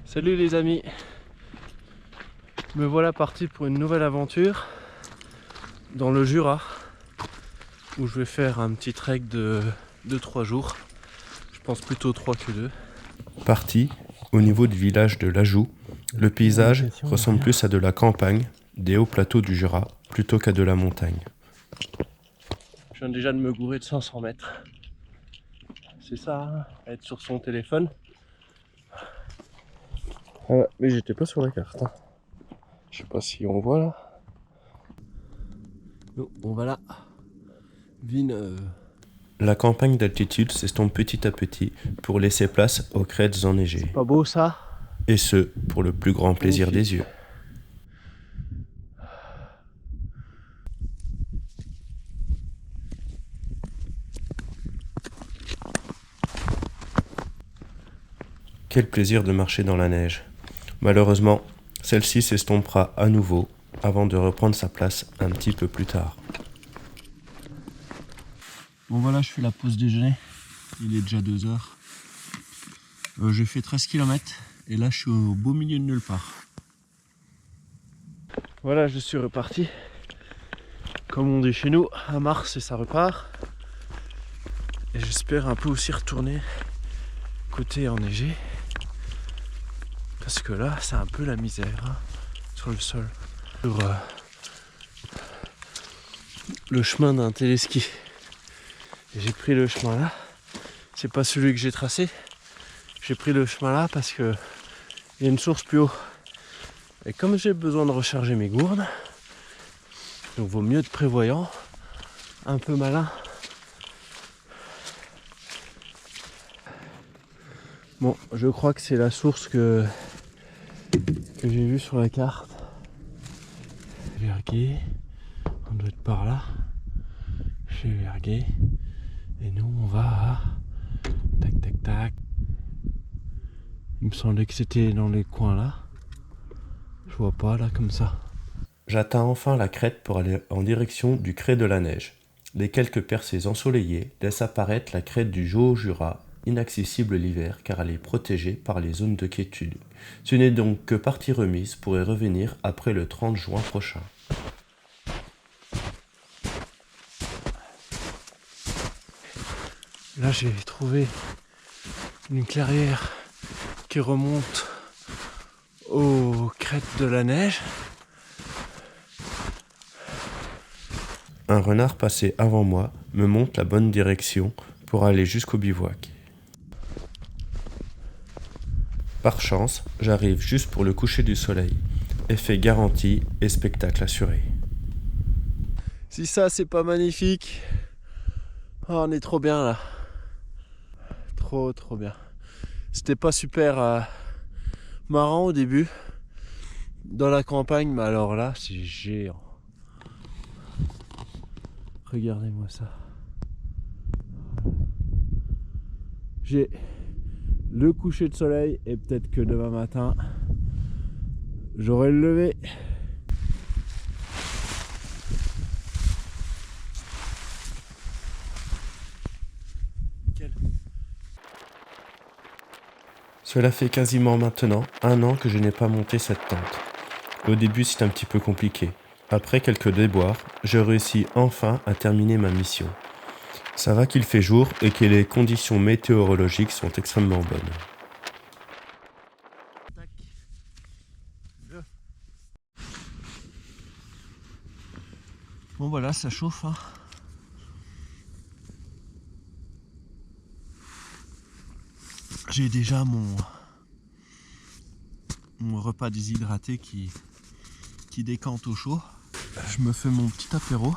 Salut les amis, me voilà parti pour une nouvelle aventure dans le Jura où je vais faire un petit trek de 2-3 jours, je pense plutôt 3 que 2. Parti, au niveau du village de Lajoux, le paysage ressemble plus à de la campagne, des hauts plateaux du Jura, plutôt qu'à de la montagne. Je viens déjà de me gourer de 500 mètres, c'est ça, hein, être sur son téléphone. Mais j'étais pas sur la carte, hein. Je sais pas si on voit là. Non, on va là. Villeneuve. La campagne d'altitude s'estompe petit à petit pour laisser place aux crêtes enneigées. Pas beau ça? Et ce, pour le plus grand plaisir des yeux. Quel plaisir de marcher dans la neige. Malheureusement, celle-ci s'estompera à nouveau avant de reprendre sa place un petit peu plus tard. Bon voilà, je fais la pause déjeuner, il est déjà 2h. J'ai fait 13 km et là je suis au beau milieu de nulle part. Voilà, je suis reparti. Comme on dit chez nous, à Mars et ça repart. Et j'espère un peu aussi retourner côté enneigé. Parce que là, c'est un peu la misère hein, sur le sol. Sur le chemin d'un téléski. Et j'ai pris le chemin là. C'est pas celui que j'ai tracé. J'ai pris le chemin là parce que il y a une source plus haut. Et comme j'ai besoin de recharger mes gourdes, donc vaut mieux être prévoyant, un peu malin. Bon, je crois que c'est la source que j'ai vue sur la carte. Verguer, on doit être par là. Chez Verguer. Et nous on va à... Tac tac tac. Il me semblait que c'était dans les coins là. Je vois pas là comme ça. J'atteins enfin la crête pour aller en direction du crêt de la neige. Les quelques percées ensoleillées laissent apparaître la crête du Haut-Jura, inaccessible l'hiver car elle est protégée par les zones de quiétude. Ce n'est donc que partie remise pour y revenir après le 30 juin prochain. Là j'ai trouvé une clairière qui remonte aux crêtes de la neige. Un renard passé avant moi me montre la bonne direction pour aller jusqu'au bivouac. Par chance, j'arrive juste pour le coucher du soleil. Effet garanti et spectacle assuré. Si ça c'est pas magnifique, oh, on est trop bien là. Trop bien. C'était pas super marrant au début dans la campagne, mais alors là c'est géant. Regardez-moi ça. J'ai le coucher de soleil et peut-être que demain matin j'aurai le lever. Cela fait quasiment maintenant 1 an que je n'ai pas monté cette tente. Au début c'est un petit peu compliqué. Après quelques déboires, je réussis enfin à terminer ma mission. Ça va qu'il fait jour et que les conditions météorologiques sont extrêmement bonnes. Bon voilà, ça chauffe hein. J'ai déjà mon repas déshydraté qui décante au chaud. Je me fais mon petit apéro.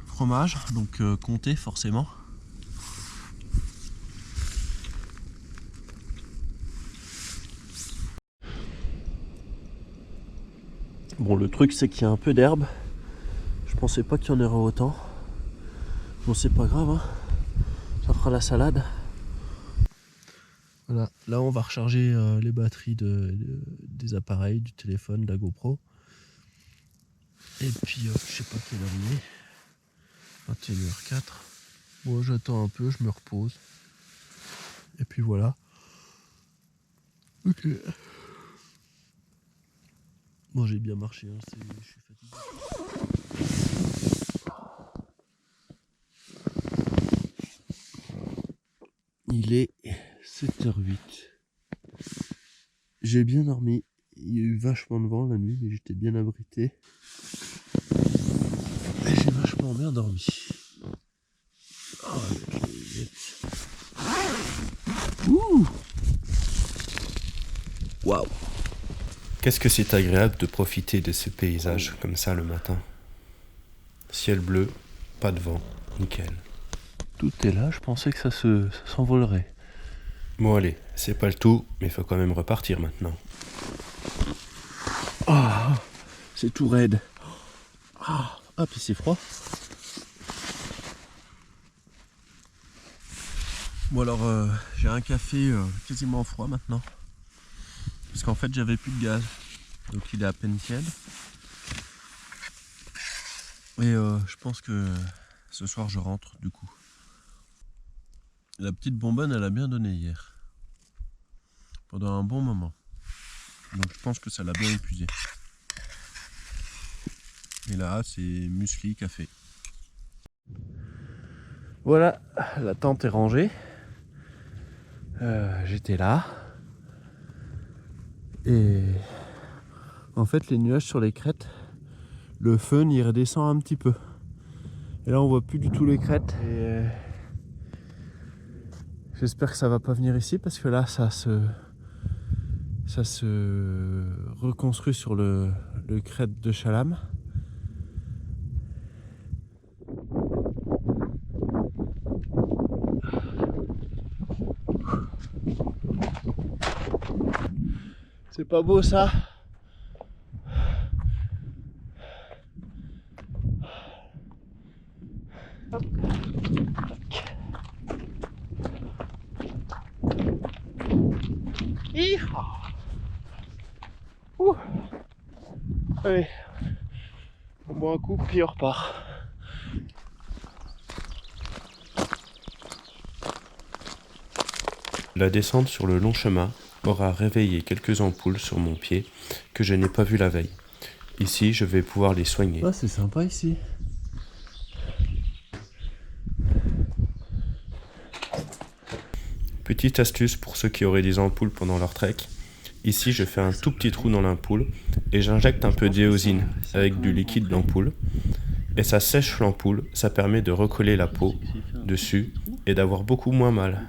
Fromage, donc comté forcément. Bon, le truc c'est qu'il y a un peu d'herbe. Je pensais pas qu'il y en aurait autant. Bon, c'est pas grave, hein. Ça fera la salade. Voilà, là on va recharger les batteries des appareils, du téléphone, de la GoPro. Et puis je sais pas quelle heure il est. 21h04. Bon, j'attends un peu, je me repose. Et puis voilà. Ok. Bon, j'ai bien marché, hein, je suis fatigué. Il est 7h08. J'ai bien dormi. Il y a eu vachement de vent la nuit, mais j'étais bien abrité. Et j'ai vachement bien dormi. Oh, avec les lunettes. Ouh! Waouh! Qu'est-ce que c'est agréable de profiter de ce paysage comme ça le matin. Ciel bleu, pas de vent, nickel. Tout est là, je pensais que ça s'envolerait. Bon allez, c'est pas le tout, mais il faut quand même repartir maintenant. Ah, c'est tout raide. Ah, puis c'est froid. Bon alors, j'ai un café quasiment froid maintenant. Parce qu'en fait, j'avais plus de gaz. Donc il est à peine tiède. Et je pense que ce soir, je rentre du coup. La petite bonbonne, elle a bien donné hier. Pendant un bon moment. Donc je pense que ça l'a bien épuisé. Et là, c'est muesli café. Voilà, la tente est rangée. J'étais là. Et en fait, les nuages sur les crêtes, le fun il redescend un petit peu. Et là, on voit plus du tout les crêtes. Et j'espère que ça va pas venir ici parce que là, ça se reconstruit sur le crête de Chalam. C'est pas beau ça? Hop. Ouh. Allez, on boit un coup puis on repart. La descente sur le long chemin aura réveillé quelques ampoules sur mon pied que je n'ai pas vues la veille. Ici, je vais pouvoir les soigner. Ah, c'est sympa ici. Petite astuce pour ceux qui auraient des ampoules pendant leur trek. Ici, je fais un tout petit trou dans l'ampoule et j'injecte un peu d'éosine avec du liquide d'ampoule. Et ça sèche l'ampoule, ça permet de recoller la peau dessus et d'avoir beaucoup moins mal.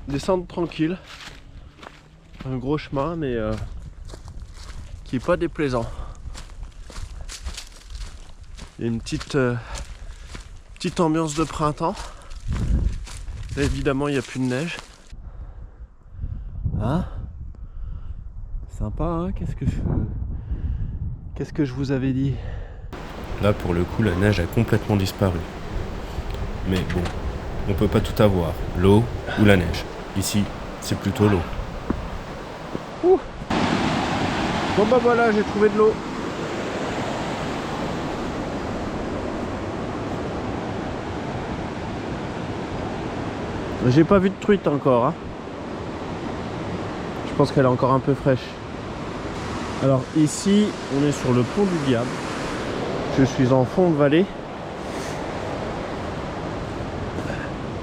Descendre tranquille. Un gros chemin, mais qui est pas déplaisant. Il y a une petite ambiance de printemps. Là, évidemment, il n'y a plus de neige. Hein? Sympa, hein? Qu'est-ce que je vous avais dit? Là, pour le coup, la neige a complètement disparu. Mais bon, on peut pas tout avoir, l'eau ou la neige. Ici, c'est plutôt l'eau. Ouh. Bon bah voilà, j'ai trouvé de l'eau. J'ai pas vu de truite encore, hein. Je pense qu'elle est encore un peu fraîche. Alors ici, on est sur le pont du Diable. Je suis en fond de vallée.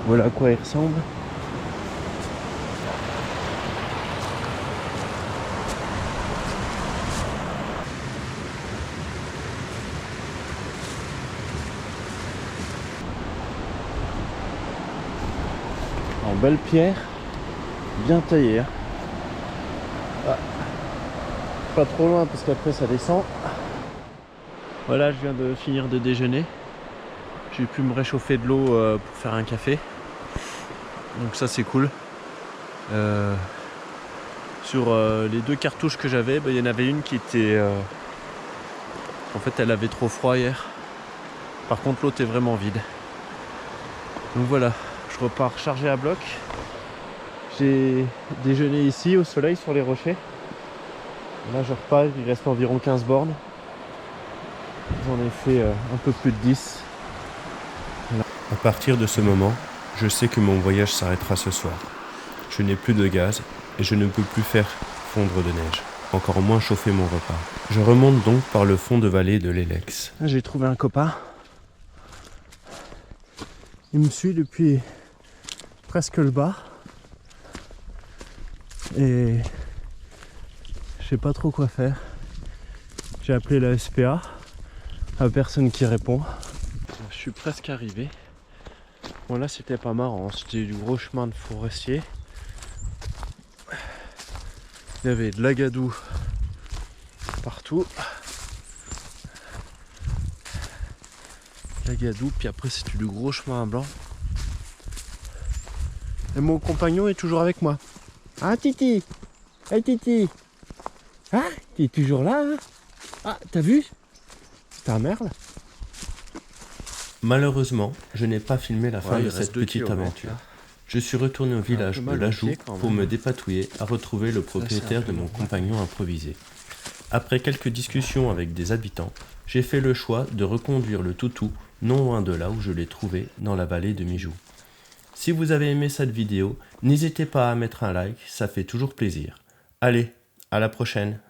Voilà à quoi il ressemble. En belle pierre, bien taillée. Hein. Ah. Pas trop loin parce qu'après ça descend. Voilà, je viens de finir de déjeuner. J'ai pu me réchauffer de l'eau pour faire un café. Donc ça c'est cool. Sur les deux cartouches que j'avais, il y en avait une qui était... En fait elle avait trop froid hier. Par contre l'autre est vraiment vide. Donc voilà, je repars chargé à bloc. J'ai déjeuné ici au soleil sur les rochers. Là je repars, il reste environ 15 bornes. J'en ai fait un peu plus de 10. À partir de ce moment, je sais que mon voyage s'arrêtera ce soir. Je n'ai plus de gaz et je ne peux plus faire fondre de neige, encore moins chauffer mon repas. Je remonte donc par le fond de vallée de l'Elex. J'ai trouvé un copain. Il me suit depuis presque le bas. Et je sais pas trop quoi faire. J'ai appelé la SPA. Personne qui répond. Je suis presque arrivé. Bon là c'était pas marrant, c'était du gros chemin de forestier. Il y avait de l'agadou partout. L'agadou, puis après c'était du gros chemin à blanc. Et mon compagnon est toujours avec moi. Ah Titi! Hey Titi! Ah, t'es toujours là hein? Ah, t'as vu? Ta mère là? Malheureusement, je n'ai pas filmé la fin il de reste cette 2 petite kilomètres, aventure. là. Je suis retourné au village de mal au Lajoux pied, quand pour même. me dépatouiller à retrouver le propriétaire un peu de mon normal. compagnon improvisé. Après quelques discussions avec des habitants, j'ai fait le choix de reconduire le toutou non loin de là où je l'ai trouvé, dans la vallée de Mijou. Si vous avez aimé cette vidéo, n'hésitez pas à mettre un like, ça fait toujours plaisir. Allez, à la prochaine!